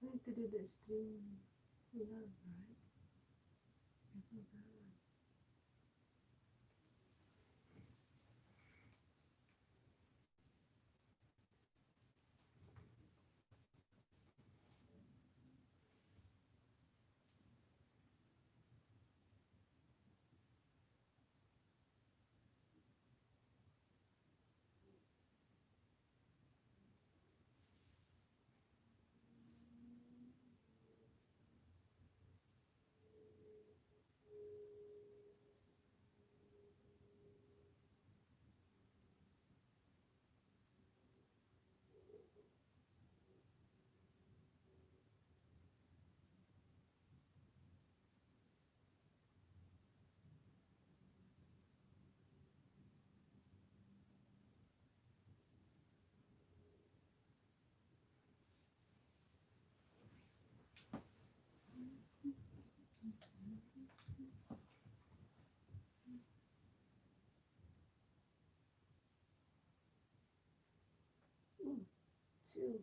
I need to do the stream live, right? I forgot. 2.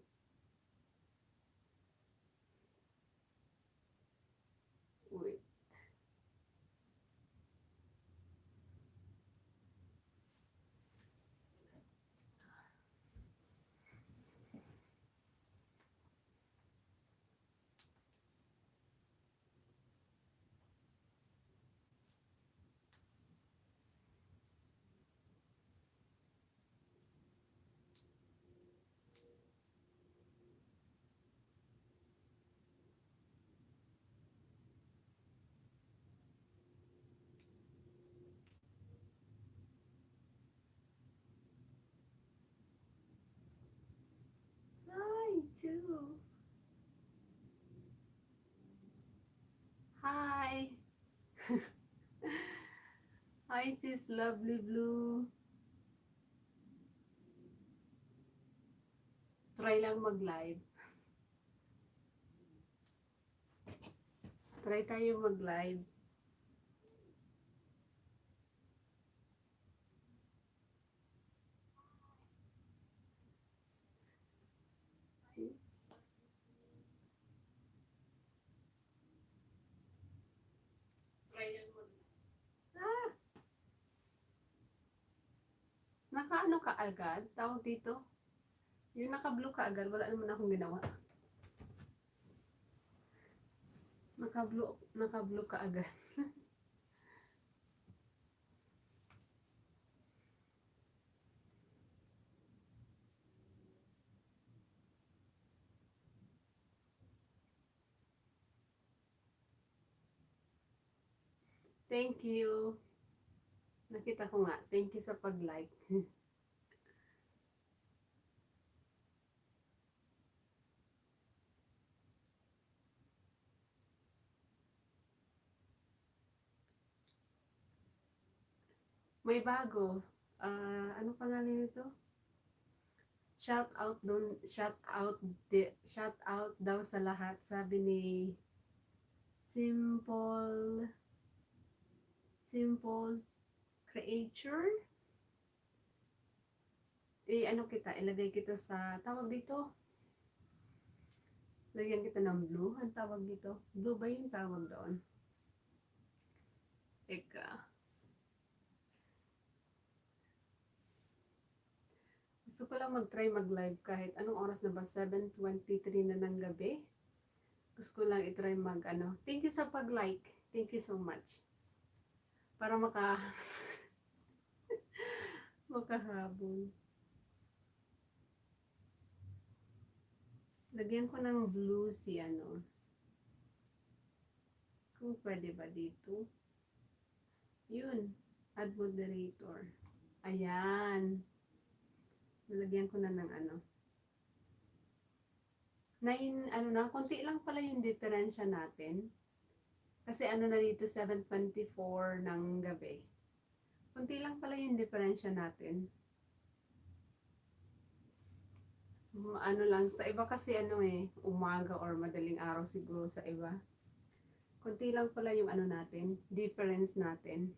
Wait. Hi, 2. Hi. Hi, sis Lovely Blue. Try lang mag-live. Try tayo mag-live. Try lang mag-live. Ah! Naka-ano ka agad? Tawag dito? Yung naka-blue ka agad, wala naman akong ginawa. Naka-blue ka agad. Thank you. Nakita ko nga. Thank you sa pag-like. May bago. Ano pangalan nito? Shout out doon, shout out daw sa lahat, sabi ni Simple Simple Creature. Ano kita, ilagay kita sa tawag dito. Lagyan kita ng blue. Ang tawag dito. Blue ba yung tawag doon? Eka. Gusto ko lang mag-try mag-live kahit anong oras na ba? 7:23 na ng gabi. Gusto ko lang i-try mag-ano. Thank you sa pag-like. Thank you so much. Para makahabol. Lagyan ko ng blue si ano. Kung pwede ba dito. Yun. Add moderator. Ayan. Nalagyan ko na ng ano. Ano na, konti lang pala yung diferensya natin. Kasi ano na dito, 7:24 ng gabi. Konti lang pala yung diferensya natin. Ano lang, sa iba kasi ano umaga or madaling araw siguro sa iba. Konti lang pala yung ano natin, difference natin.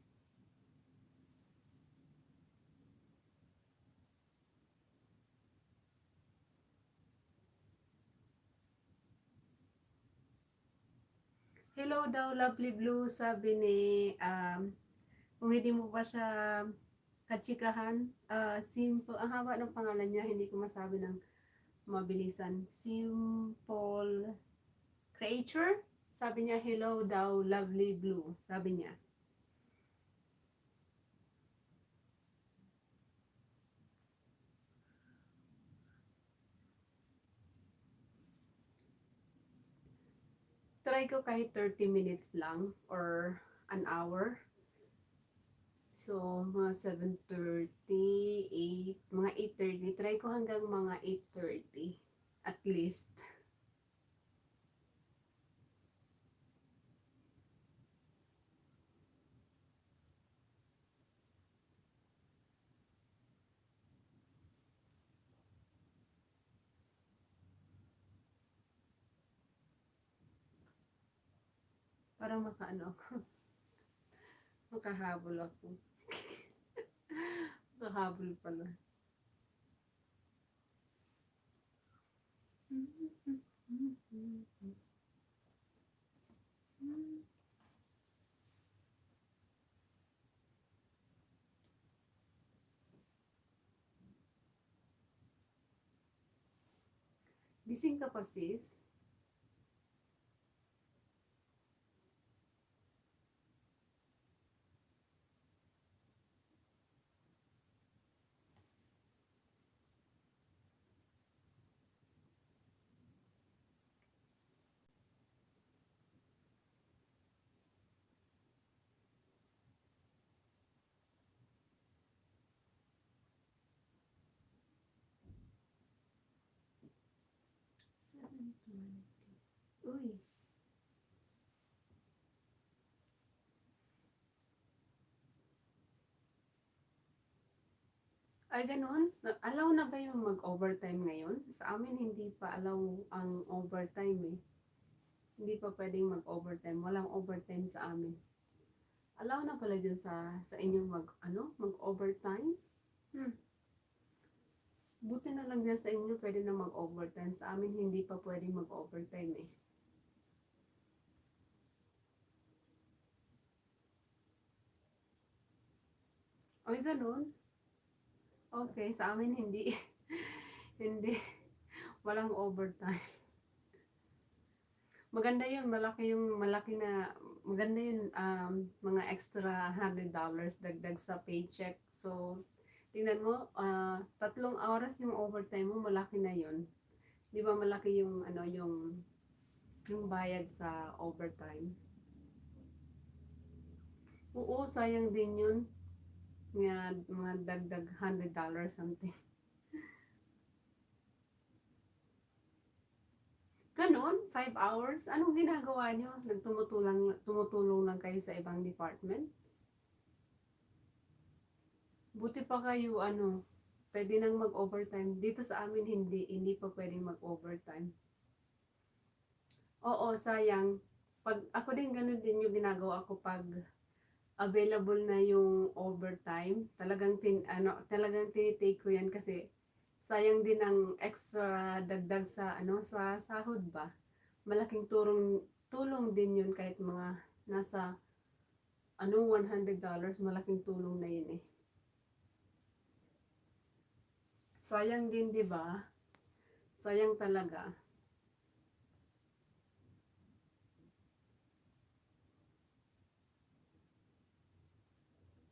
Hello daw, lovely blue, sabi ni, kung hindi mo pa siya kachikahan, simple, ang haba ng pangalan niya, hindi ko masabi ng mabilisan. Simple Creature? Sabi niya, hello daw, lovely blue, sabi niya. Try ko kahit 30 minutes lang or an hour. So, mga 7:30, 8, mga 8:30. Try ko hanggang mga 8:30 at least. Para makaano ako. Makahabol ako. Makahabol pala. Gising ka pa, sis? Uy. Ay, ganun? Allow na ba yung mag-overtime ngayon? Sa amin, hindi pa allow ang overtime eh. Hindi pa pwedeng mag-overtime. Walang overtime sa amin. Allow na pala dyan sa inyo mag-overtime? Buti na lang dyan sa inyo pwede na mag-overtime. Sa amin, hindi pa pwedeng mag-overtime eh. Ay, ganun? Okay, sa amin hindi. Hindi. Walang overtime. Maganda yun, malaki na, maganda yun, mga extra $100 dagdag sa paycheck. So, tingnan mo, 3 oras yung overtime mo, malaki na yun. Di ba malaki yung, yung bayad sa overtime? Oo, sayang din yun. Mga dagdag $100 something. Ganon, 5 hours? Anong ginagawa nyo? Tumutulong lang kayo sa ibang department? Buti pa kayo, pwede nang mag-overtime. Dito sa amin, hindi pa pwedeng mag-overtime. Oo, sayang. Pag, ako din, ganun din yung ginagawa ko pag available na yung overtime. Talagang tinitake ko yan kasi sayang din ang extra dagdag sa sahod ba. Malaking tulong din yun kahit mga nasa $100, malaking tulong na yun eh. Sayang din, 'di ba? Sayang talaga.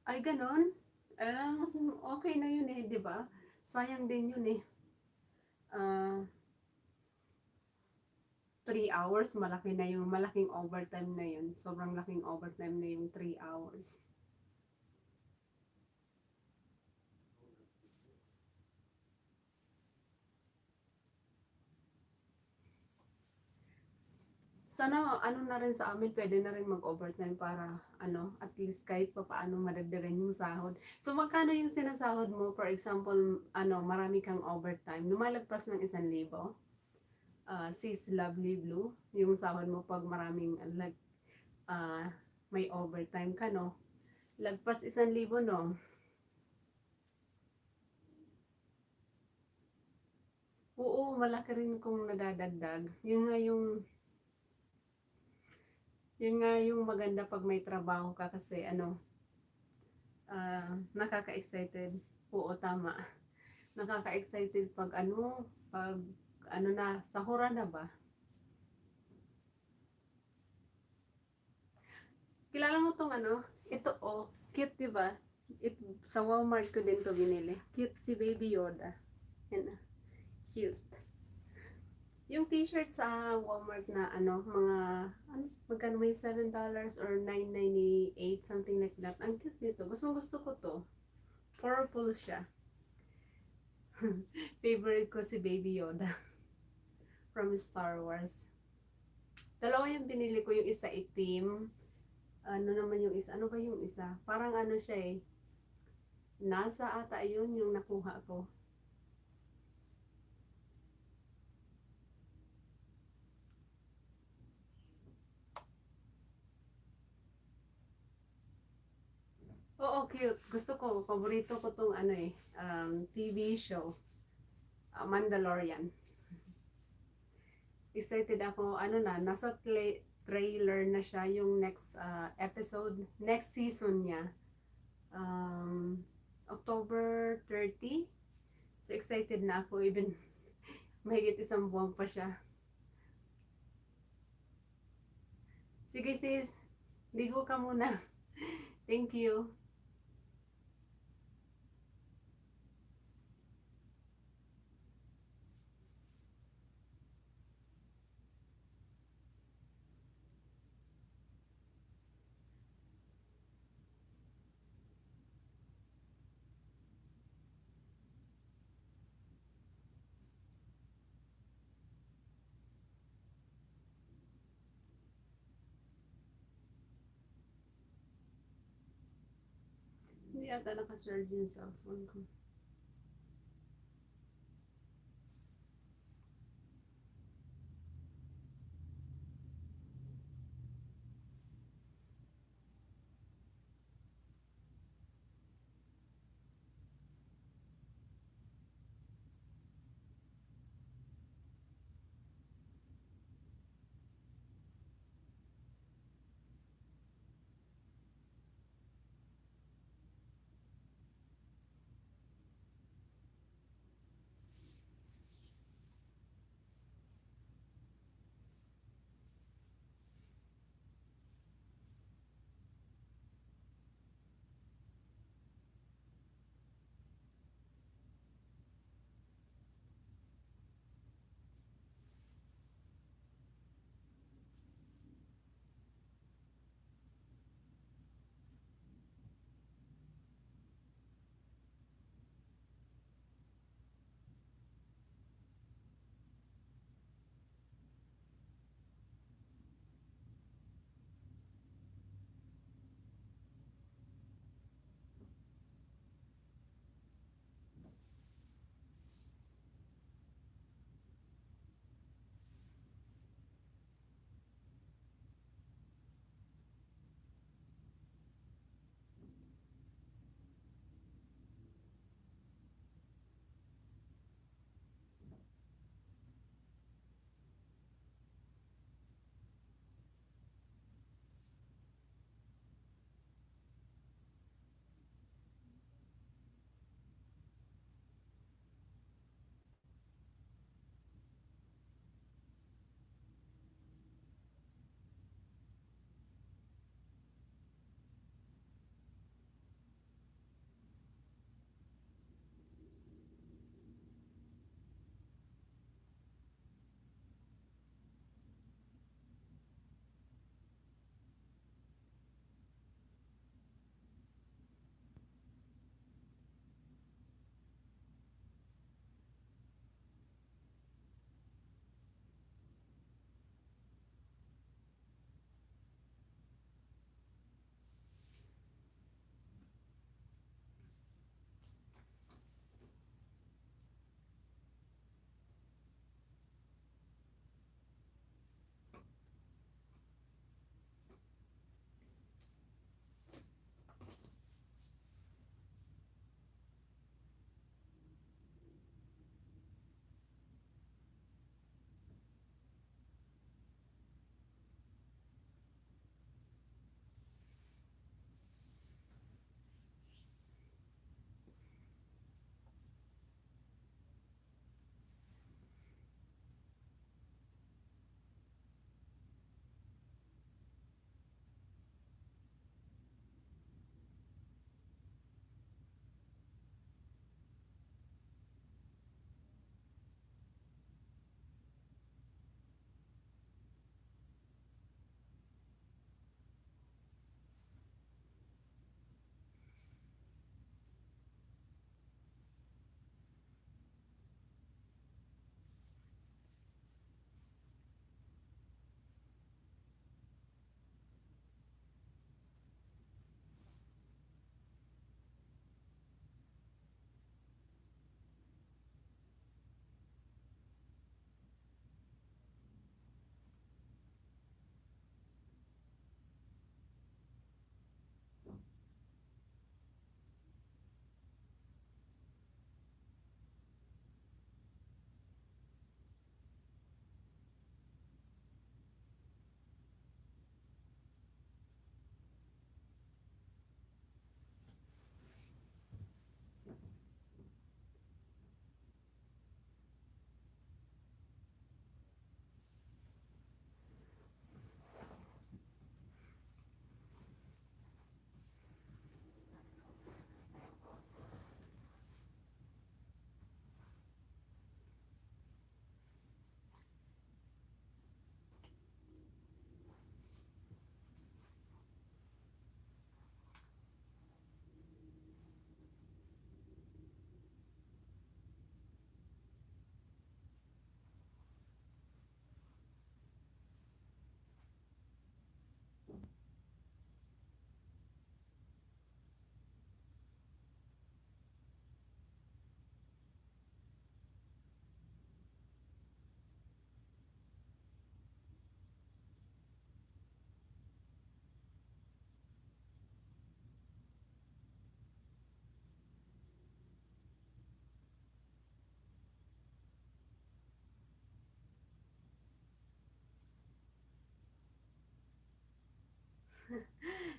Ay ganon? Okay na yun eh, 'di ba? Sayang din yun eh. 3 hours, malaking overtime na yun. Sobrang laking overtime na yung 3 hours. Sana na rin sa amin, pwede na rin mag-overtime para at least kahit pa paano madagdagan yung sahod. So magkano yung sinasahod mo? For example, marami kang overtime, lumalagpas ng 1,000. Sis Lovely Blue, yung sahod mo pag maraming may overtime ka, no? Lagpas 1,000, no? Oo, malaki rin kung nadadagdag. Yun nga Yun nga yung maganda pag may trabaho ka kasi ano, nakaka-excited. Oo, tama. Nakaka-excited pag ano na, sahura na ba? Kilala mo tong ano? Ito oh, cute 'di ba? Sa Walmart ko din to binili. Cute si Baby Yoda. Yan ah, cute. Yung t-shirt sa Walmart na ano, magkano may $7 or $9.98, something like that. Ang cute nito. Gusto ko to. Purple siya. Favorite ko si Baby Yoda from Star Wars. Dalawa yung binili ko, yung isa itim. Ano naman yung isa? Ano ba yung isa? Parang ano siya eh. NASA ata yun yung nakuha ko. Oo, cute. Gusto ko. Paborito ko tong ano eh. TV show. Mandalorian. Excited ako. Ano na, nasa trailer na siya yung next episode. Next season niya. October 30. So excited na ako. Even mahigit isang buwan pa siya. Sige sis, ligo ka muna. Thank you. Hindi ata naka-charge yung cellphone ko.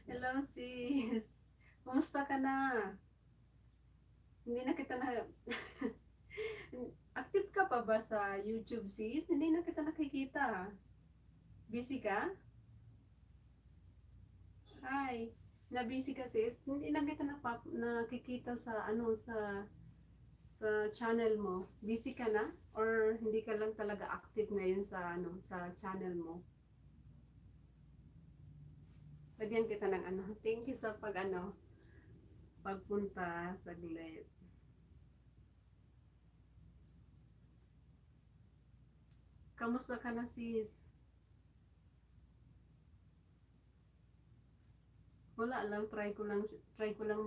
Hello sis. Kumusta ka na? Hindi na kita na... Active ka pa ba sa YouTube sis? Hindi na kita nakikita. Busy ka? Hi. Na-busy ka sis? Hindi na kita nakikita sa ano sa channel mo. Busy ka na? Or hindi ka lang talaga active ngayon sa ano sa channel mo? Lagyan kita ng ano. Thank you sa pagpunta saglit. Kamusta ka na sis? Wala lang, try ko lang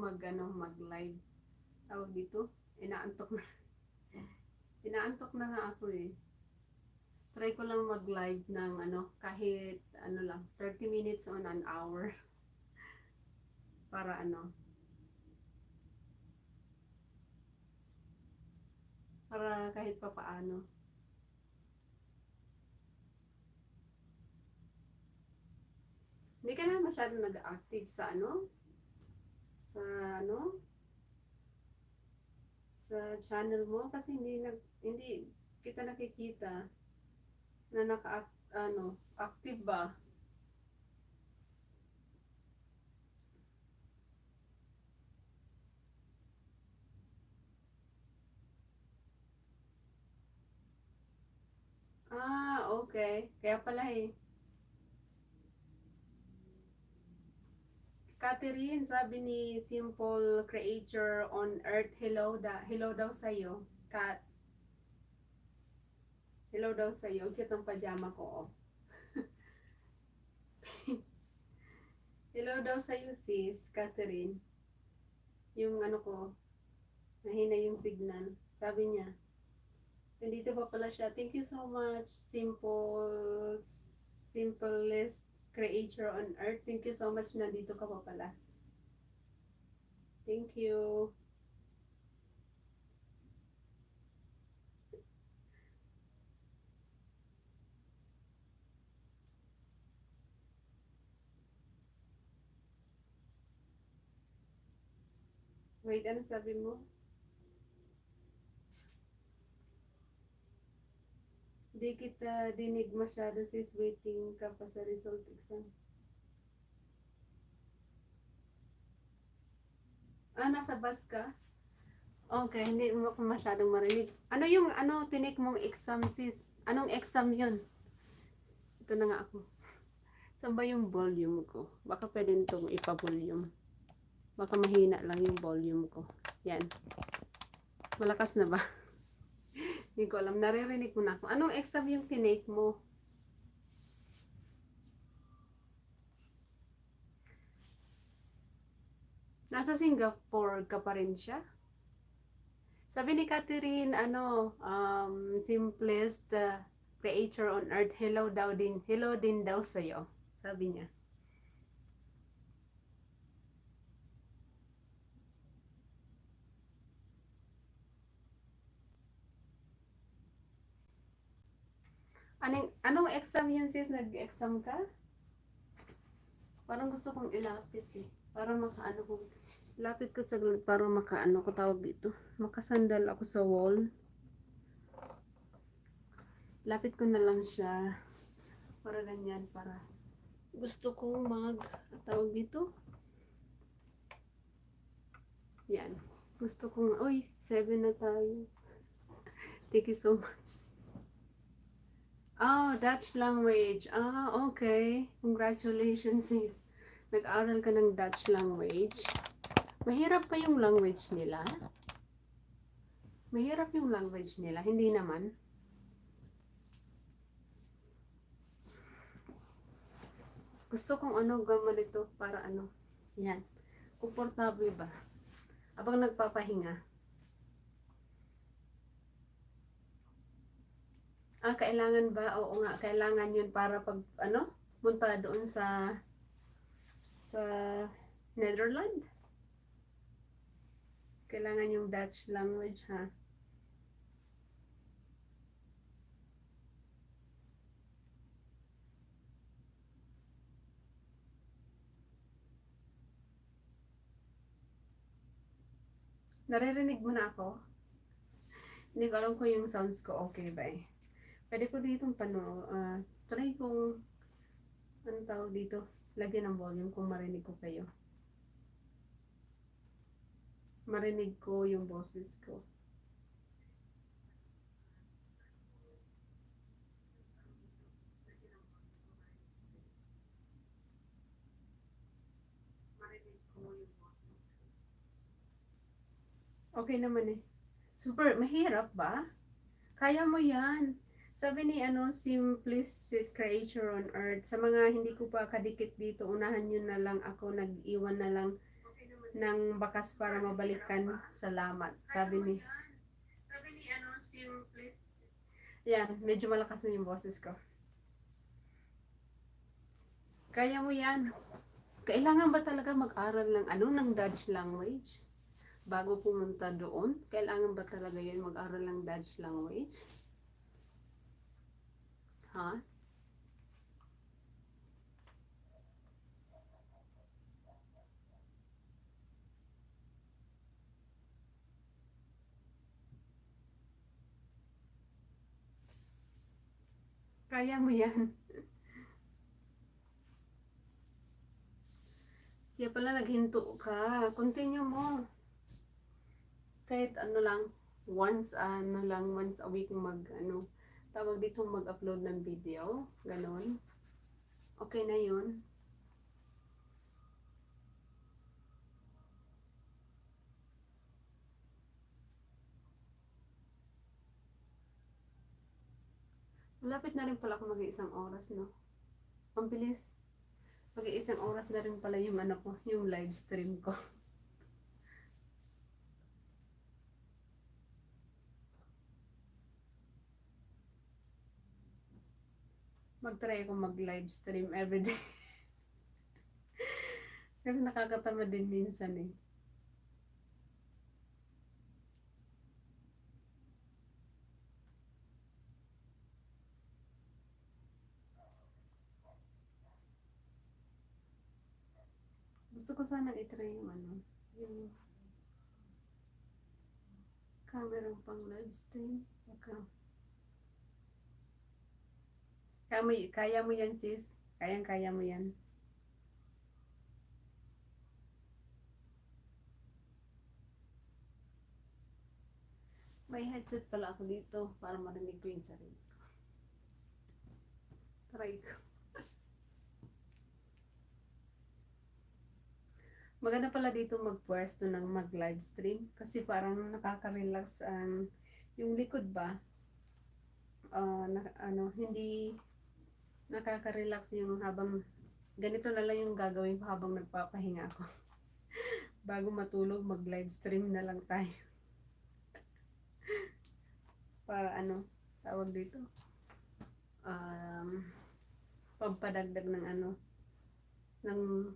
mag-live. Tawag dito. Inaantok na. Inaantok na nga ako eh. Try ko lang mag-live ng kahit lang, 30 minutes on an hour. Para para kahit papaano. Hindi ka na masyadong nag-active sa sa sa channel mo kasi hindi kita nakikita na active ba? Ah, okay. Kaya pala eh. Catherine, sabi ni Simple Creator on Earth, hello daw sa'yo. Kat, hello daw sa'yo. Cute ang pajama ko. Oh. Hello daw sa'yo sis, Catherine. Yung ko, mahina yung signal. Sabi niya, nandito pa pala siya. Thank you so much, simplest creator on earth. Thank you so much, nandito ka pa pala. Thank you. Wait, ano sabi mo? Di kita dinig masyado sis, waiting ka pa sa result exam. Ah, nasa bus ka? Okay, hindi mo ako masyadong marinig. Ano yung tinik mong exam sis? Anong exam yun? Ito na nga ako. Saan ba yung volume ko? Baka pwede itong ipa-volume. Baka mahina lang yung volume ko. Yan. Malakas na ba? Hindi ko alam. Naririnig mo na ako. Anong exam yung tinake mo? Nasa Singapore ka pa rin siya? Sabi ni Catherine, simplest creator on earth, hello din daw sa'yo. Sabi niya. Anong exam yun sis? Nag-exam ka? Parang gusto kong ilapit eh. Para makaano ko. Lapit ko sa para makaano ko tawag dito. Makasandal ako sa wall. Lapit ko na lang siya. Para ganyan. Para gusto kong tawag dito. Yan. Gusto kong, uy, 7 na tayo. Thank you so much. Oh, Dutch language. Ah, okay. Congratulations sis. Nag-aral ka ng Dutch language. Mahirap pa yung language nila? Mahirap yung language nila? Hindi naman. Gusto kong gamalito para Yan. Komportable ba? Abang nagpapahinga. Ah, kailangan ba? Oo nga, kailangan yun para pag punta doon sa Netherlands. Kailangan yung Dutch language, ha? Naririnig mo na ako? Hindi ko alam kung yung sounds ko okay ba eh. Pwede ko dito try kong, ano tawag dito, lagyan ng volume kung marinig ko kayo. Marinig ko yung boses ko. Marinig ko yung boses ko. Okay naman eh. Super, mahirap ba? Kaya mo yan. Sabi ni Simplicity Creature on Earth, sa mga hindi ko pa kadikit dito, unahan nyo na lang ako, nag-iwan na lang ng bakas para mabalikan. Salamat. Sabi ni Simplicity. Yan, medyo malakas na yung boses ko. Kaya mo yan. Kailangan ba talaga mag-aral ng Dutch language? Bago pumunta doon, kailangan ba talaga yun mag-aral ng Dutch language? Ha? Kaya mo yan. Kaya pala naghinto ka. Continue mo. Kahit once a week tawag dito mag-upload ng video. Ganon. Okay na yun. Malapit na rin pala ako mag-iisang oras, no? Ang bilis. Mag-iisang oras na rin pala yung yung live stream ko. Mag-try ako mag-live stream everyday. Kasi nakakatama din minsan eh. Gusto ko sana i-try yung camera pang live stream. Kaya mo yan, sis. Kaya mo yan. May headset pala ako dito para marinig ko yung sarili ko. Try ko. Maganda pala dito magpwesto ng mag-live stream kasi parang nakaka-relax yung likod ba? Hindi nakaka-relax yung habang ganito na lang yung gagawin ko habang nagpapahinga ako. Bago matulog, mag-live stream na lang tayo. Para tawag dito? Pampadagdag ng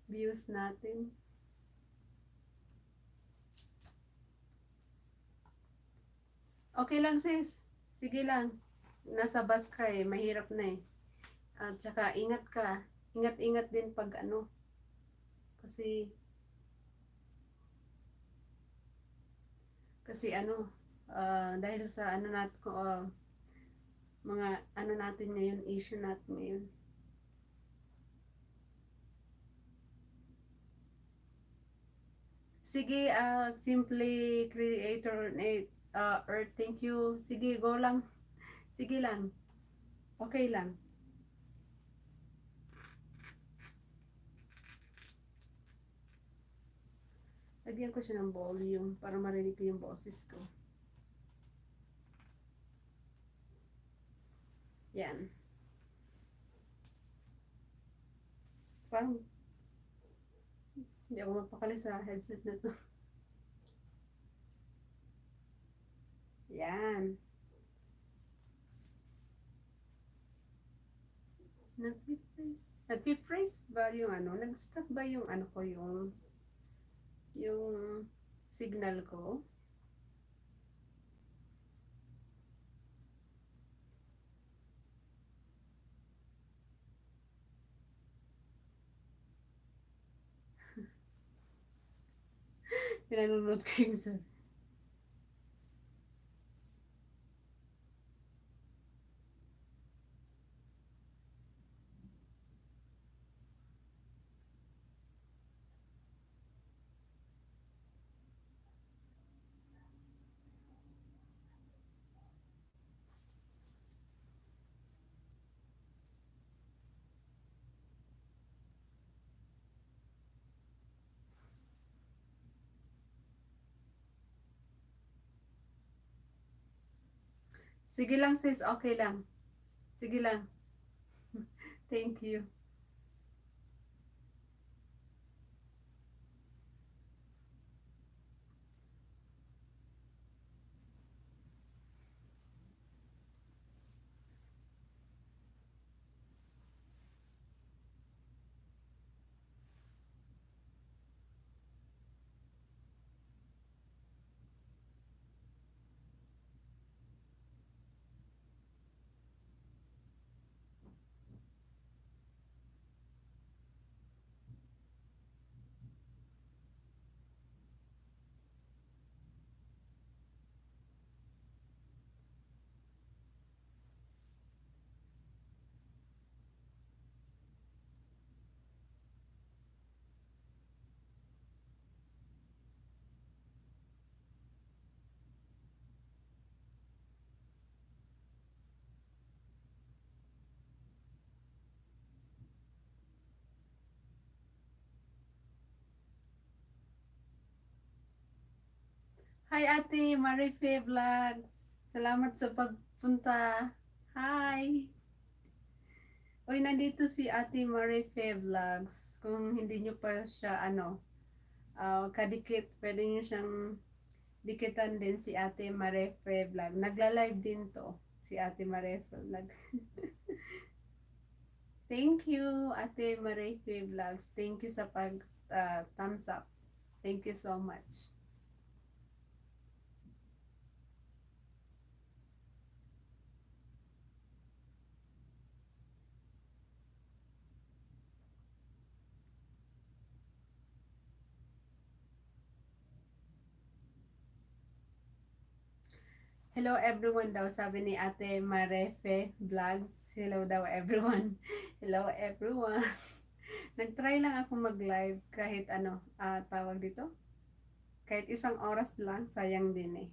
views natin. Okay lang, sis. Sige lang. Nasa bus ka eh. Mahirap na eh. At saka ingat ka. Ingat-ingat din pag Kasi dahil sa mga natin ngayon, issue natin ngayon. Sige, simply creator Earth, thank you. Sige, go lang. Sige lang. Okay lang. Lagyan ko siya ng volume para marinig ko yung boses ko. Yan. Parang hindi ako mapakali sa headset na to. Yan. Nag-freeze ba yung nag-stop ba yung ko yung signal ko? Pinanonood ko yung sa... Sige lang sis, okay lang. Sige lang. Thank you. Hi Ate Marife Vlogs. Salamat sa pagpunta. Hi. Uy, nandito si Ate Marife Vlogs. Kung hindi nyo pa siya kadikit, pwede nyo siyang dikitan din si Ate Marife Vlog. Nagla-live din to si Ate Marife Vlog. Thank you Ate Marife Vlogs. Thank you sa pag thumbs up. Thank you so much. Hello everyone daw, sabi ni Ate Marefe Vlogs. Hello daw everyone. Hello everyone. Nag-try lang ako mag-live kahit tawag dito. Kahit isang oras lang, sayang din eh.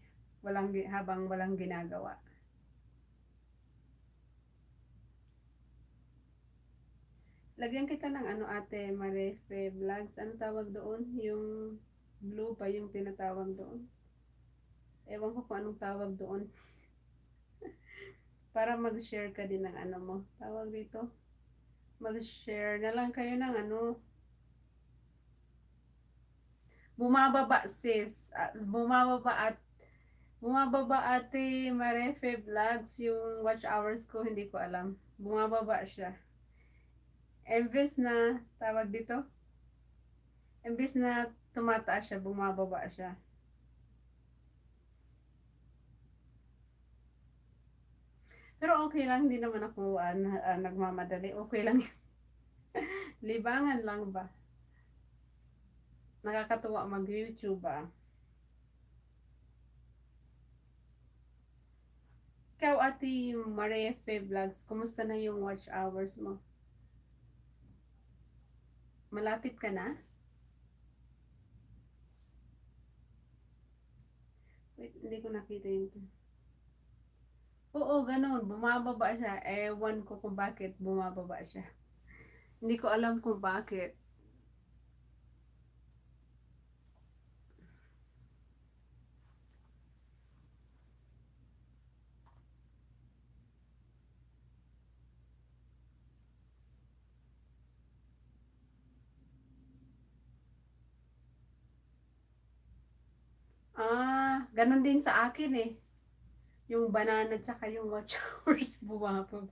Habang walang ginagawa. Lagyan kita ng Ate Marefe Vlogs. Ano tawag doon? Yung blue pa yung tinatawag doon. Ewan ko kung anong tawag doon. Para mag-share ka din ng mo. Tawag dito. Mag-share na lang kayo ng bumababa sis. Bumababa Ate Marefe Vlogs yung watch hours ko. Hindi ko alam. Bumababa siya. Imbes na tawag dito. Imbes na tumataas siya. Bumababa siya. Pero okay lang, hindi naman ako nagmamadali. Okay lang. Libangan lang ba? Nakakatuwa mag-YouTube ah. Ikaw Ate Marife Vlogs, kumusta na yung watch hours mo? Malapit ka na? Wait, hindi ko nakita yung... Oo, ganun. Bumababa siya. Ewan ko kung bakit bumababa siya. Hindi ko alam kung bakit. Ganun din sa akin eh. Yung banana tsaka yung watch hours bumababa.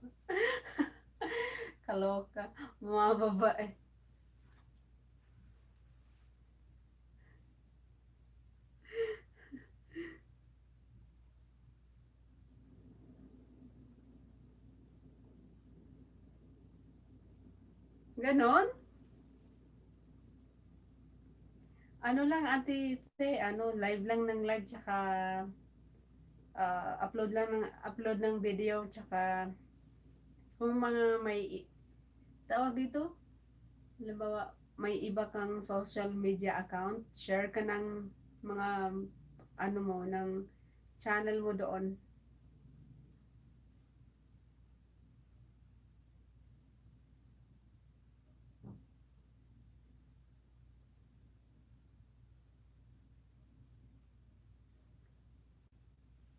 Kaloka. Bumababa eh. Ganon? Ano lang, Ate Fe, ano, live lang ng live, tsaka upload ng video, tsaka kung mga tawag dito, halimbawa, may iba kang social media account, share ka ng mga, ano mo, ng channel mo doon.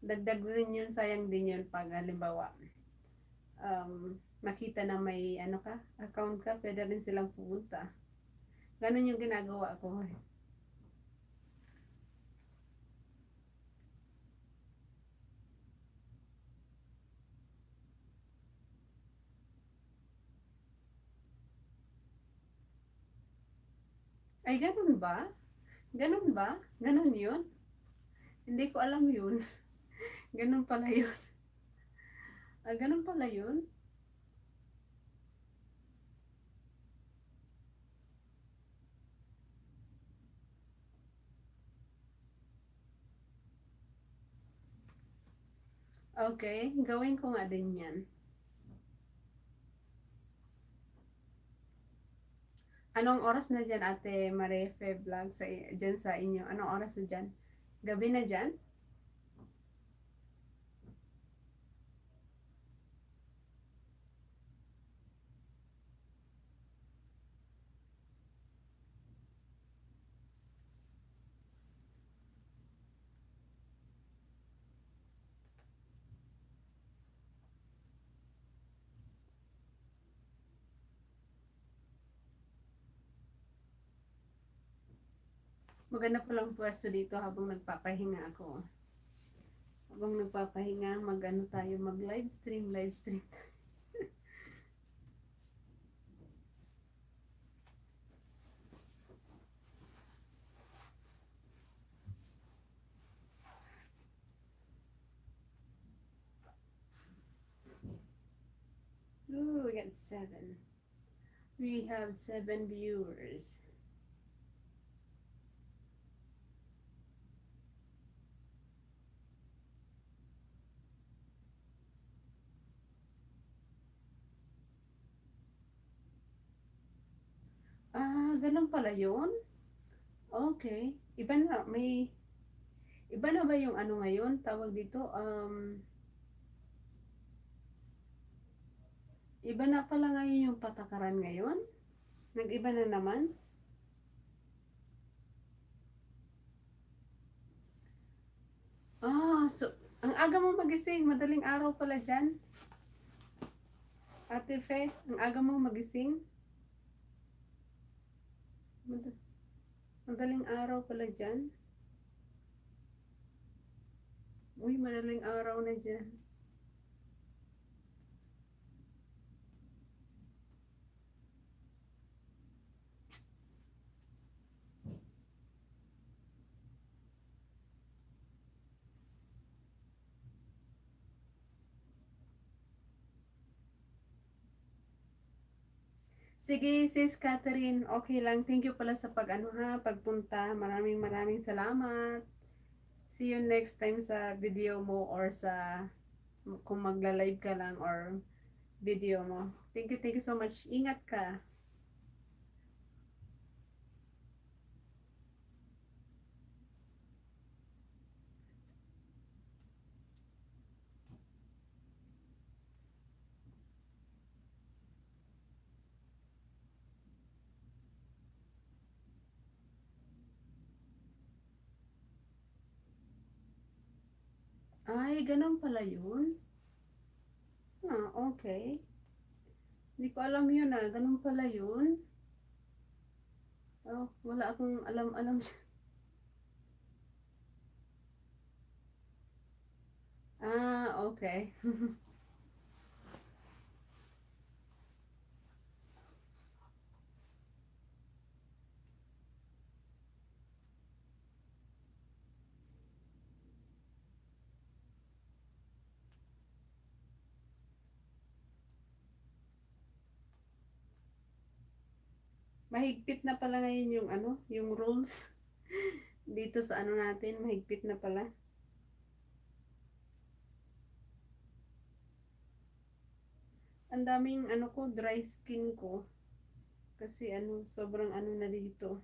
Dagdag rin yun, sayang din yun pag halimbawa, nakita na may ano ka, account ka, pwede rin silang pumunta. Ganun yung ginagawa ko. Ay, ganun ba? Ganun ba? Ganun yun? Hindi ko alam yun. Ganun pala yun. Ah, ganun pala yun? Okay, gawin ko nga din yan. Anong oras na dyan, Ate Marefe Vlog, dyan sa inyo? Anong oras na dyan? Gabi na dyan? Maganda palang pwesto dito habang nagpapahinga ako. Habang nagpapahinga, mag-ano tayo, live stream. Ooh, we got 7. We have 7 viewers. Ah, ganun pala yun? Okay. Iba na ba yung ano ngayon? Tawag dito, iba na pala ngayon yung patakaran ngayon? Nag-iba na naman? Ah, so, ang aga mo magising, madaling araw pala dyan. Ate Fe, ang aga mo magising. Mad- Madaling araw pala dyan. Uy, madaling araw na dyan. Sige, sis Catherine, okay lang. Thank you pala sa pag-ano ha, pagpunta. Maraming salamat. See you next time sa video mo or sa kung magla-live ka lang or video mo. Thank you so much. Ingat ka. Ay, ganun pala yun. Ah, okay. Hindi ko alam yun ah. Ganun pala yun. Oh, wala akong alam-alam. Ah, okay. Mahigpit na pala ngayon yung ano, yung rules. Dito sa ano natin, mahigpit na pala. Ang daming ano ko, dry skin ko. Kasi ano, sobrang ano na dito.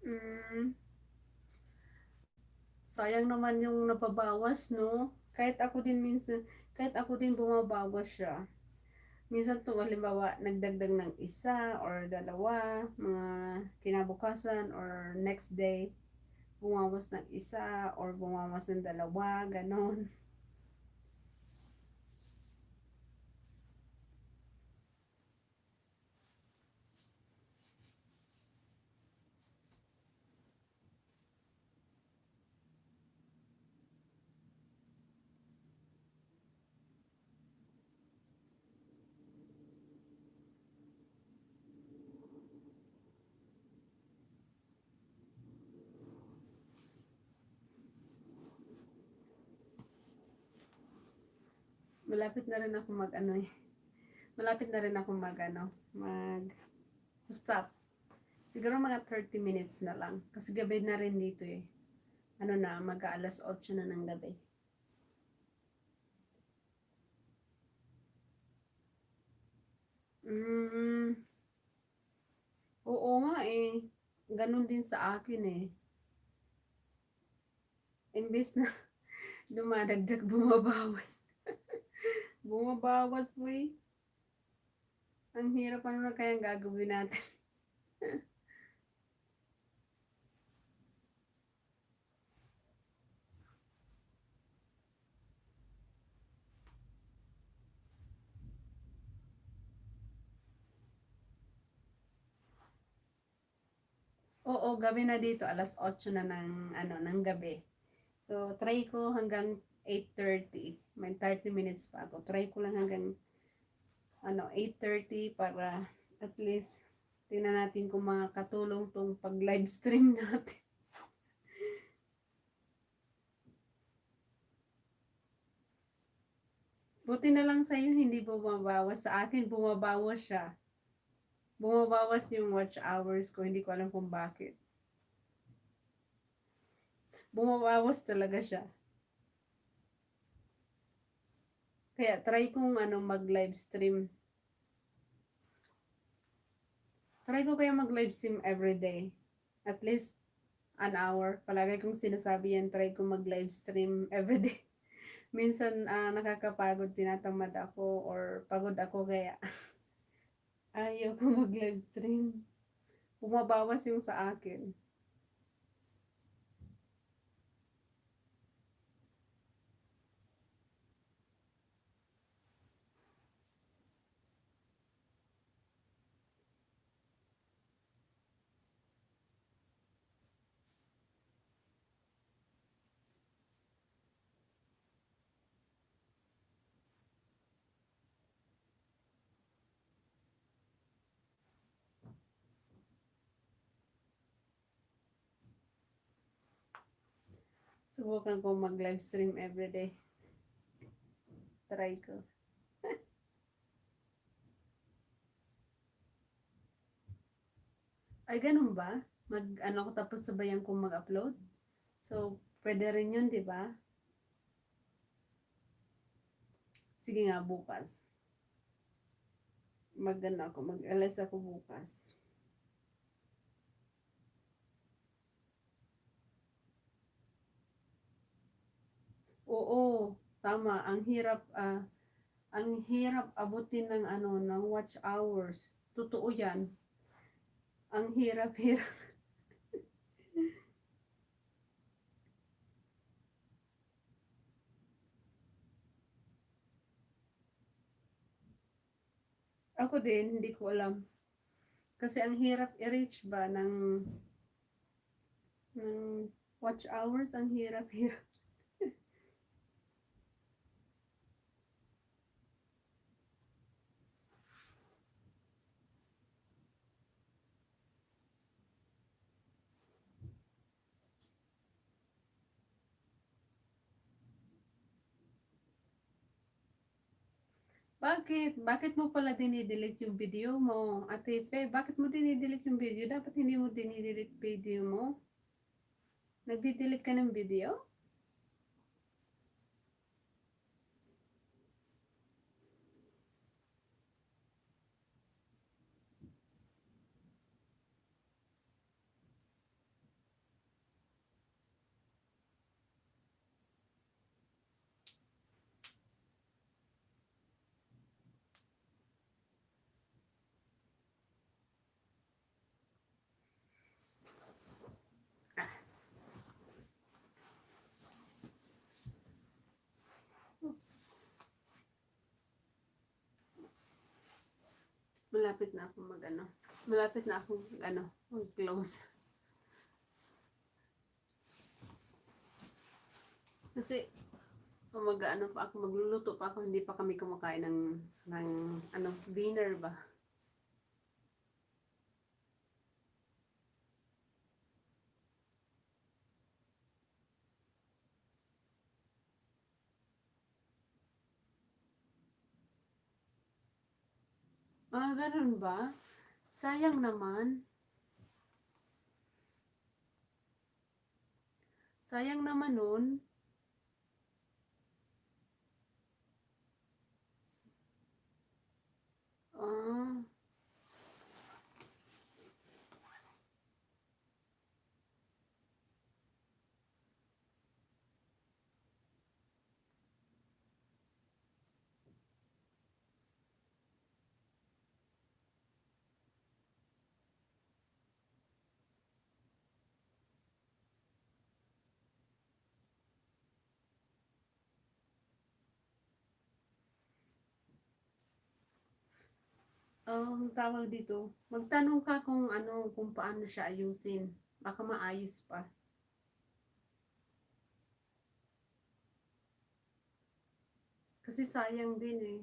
Mm, sayang naman yung nababawas, no? Kahit ako din minsan, kahit ako din bumabawas siya. Minsan to halimbawa, nagdagdag ng isa or dalawa, mga kinabukasan or next day, bumawas ng isa or bumawas ng dalawa, ganon. Malapit na rin ako mag ano eh. Malapit na rin ako mag ano, mag stop. Siguro mga 30 minutes na lang. Kasi gabi na rin dito eh. Ano na, mag-aalas 8 na ng gabi. Mm, oo nga eh. Ganun din sa akin eh. Imbes na dumadagdag, bumabawas. Bumabawas po eh. Ang hirap ano na kayang gagawin natin. Oo, gabi na dito. Alas 8 na ng, ano, ng gabi. So, try ko hanggang 8:30. May 30 minutes pa ako. Try ko lang hanggang ano, 8:30 para at least tingnan natin kung makakatulong tong pag-live stream natin. Buti na lang sa'yo, hindi bumabawas. Sa akin, bumabawas siya. Bumabawas yung watch hours ko. Hindi ko alam kung bakit. Bumabawas talaga siya. Kaya try kong ano, mag-live stream. Try ko kaya mag-live stream everyday. At least an hour. Palagi kong sinasabi yan, try ko mag-live stream everyday. Minsan nakakapagod, tinatamad ako or pagod ako kaya ayaw ko mag-live stream. Bumabawas yung sa akin. Subukan ko mag-live stream everyday. Try ko. Ay, ganun ba? Ano ko tapos sabayan kong mag-upload? So, pwede rin yun, di ba? Sige nga, bukas. Ako, mag-alas ako bukas. Oo, tama. Ang hirap abutin ng ano, ng watch hours. Totoo yan. Ang hirap-hirap. Ako din, hindi ko alam. Kasi ang hirap i-reach ba ng watch hours, ang hirap-hirap. Bakit? Bakit mo pala dinidelete yung video mo? Ate Fe, bakit mo dinidelete yung video? Dapat hindi mo dinidelete video mo. Nagdi-delete ka ng video? Ah, oops. Malapit na ako mag-ano. Malapit na ako mag-ano, mag-close. Kasi mag-ano pa ako, magluluto pa ako, hindi pa kami kumakain ng ano, dinner ba? Ah, ganun ba? Sayang naman. Sayang naman nun. Ah, ang tawag dito. Magtanong ka kung ano, kung paano siya ayusin. Baka maayos pa. Kasi sayang din eh.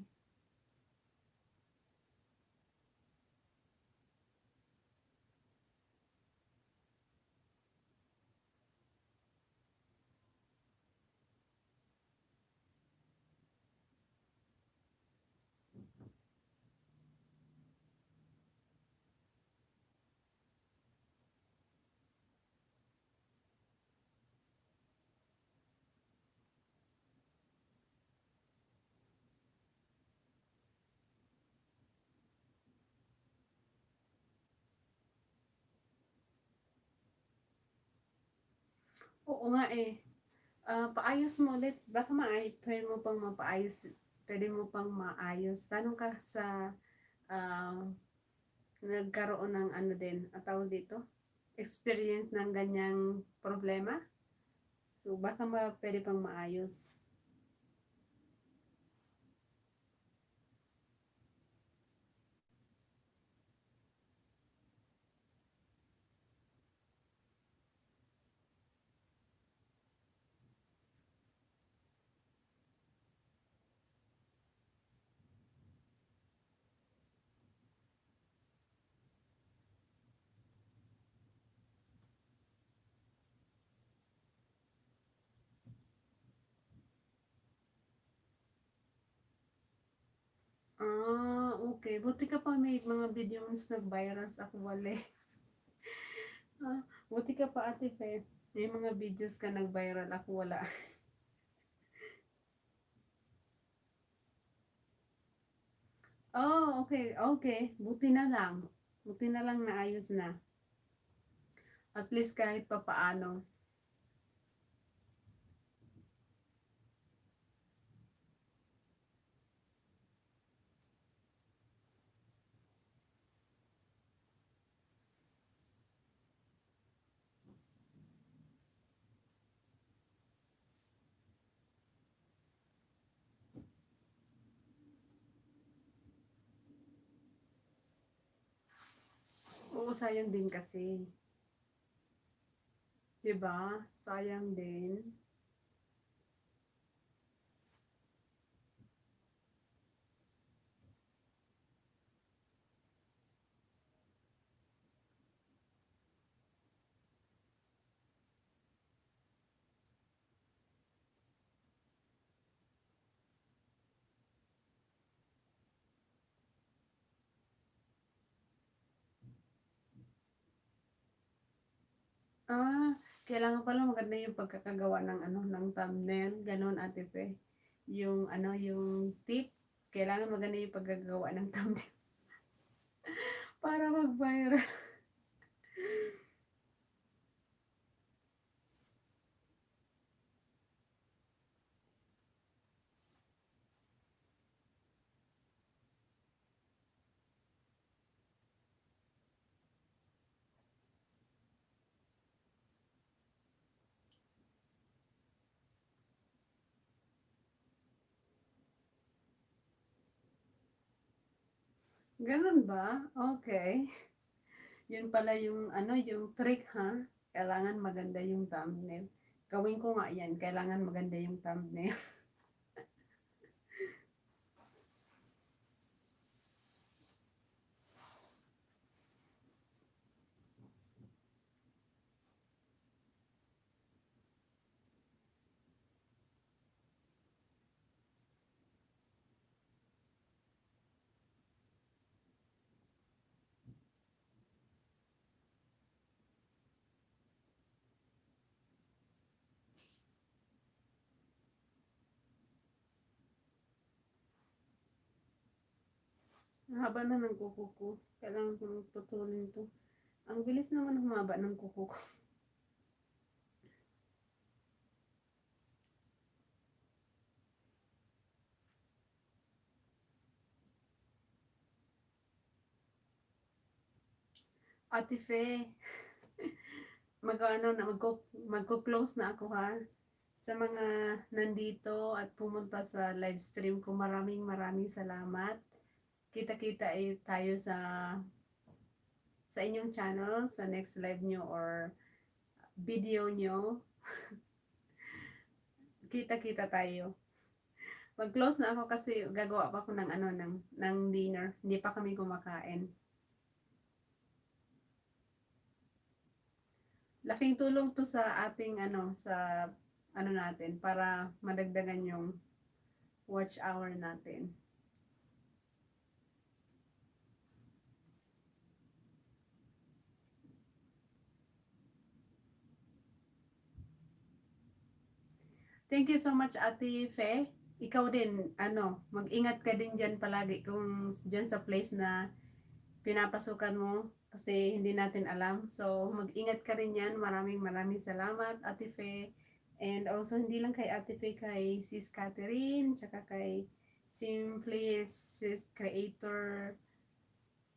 Oo nga eh. Paayos mo ulit. Baka pwede mo pang mapaayos. Pwede mo pang maayos. Tanong ka sa ah, nagkaroon ng ano din, tawag dito, experience ng ganyang problema. So, baka pwede pang maayos. Ah, okay. Buti ka pa may mga video mas nag-viral sa ako wala. Ah, buti ka pa ate Fe. May mga videos ka nag-viral ako wala. Oh, okay. Okay. Buti na lang. Buti na lang naayos na. At least kahit pa paano. Oo, sayang din kasi. 'Di ba? Sayang din. Ah, kailangan pala maganda yung pagkakagawa ng ano, ng thumbnail, gano'n Ate Fe. Yung ano, yung tip, kailangan maganda yung pagkakagawa ng thumbnail para mag-viral. Gano'n ba? Okay. Yun pala yung ano, yung trick ha. Kailangan maganda yung thumbnail. Gawin ko nga yan, kailangan maganda yung thumbnail. Ang haba na ng kuko ko. Kailangan ko nang putulin to. Ang bilis naman humaba ng kuko ko. Ate Fe, mag-ano na, magko-close na ako ha. Sa mga nandito at pumunta sa live stream ko, maraming salamat. Kita-kita tayo sa inyong channel, sa next live nyo or video nyo. Kita-kita tayo. Mag-close na ako kasi gagawa pa ako ng ano ng dinner. Hindi pa kami kumakain. Laking tulong to sa ating ano sa ano natin para madagdagan yung watch hour natin. Thank you so much Ate Fe. Ikaw din, ano, mag-ingat ka din dyan palagi kung dyan sa place na pinapasukan mo kasi hindi natin alam. So, mag-ingat ka rin yan. Maraming salamat, Ate Fe. And also, hindi lang kay Ate Fe, kay Sis Catherine, tsaka kay Simply Sis Creator.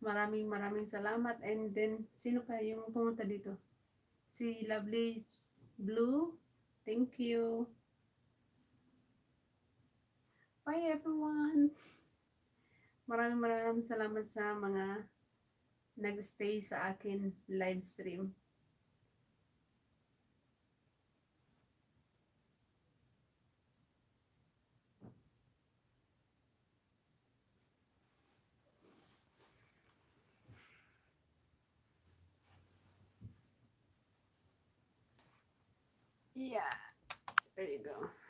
Maraming salamat. And then, sino pa yung pumunta dito? Si Lovely Blue. Thank you. Bye everyone. Maraming salamat sa mga nag-stay sa akin live stream. Yeah, there you go.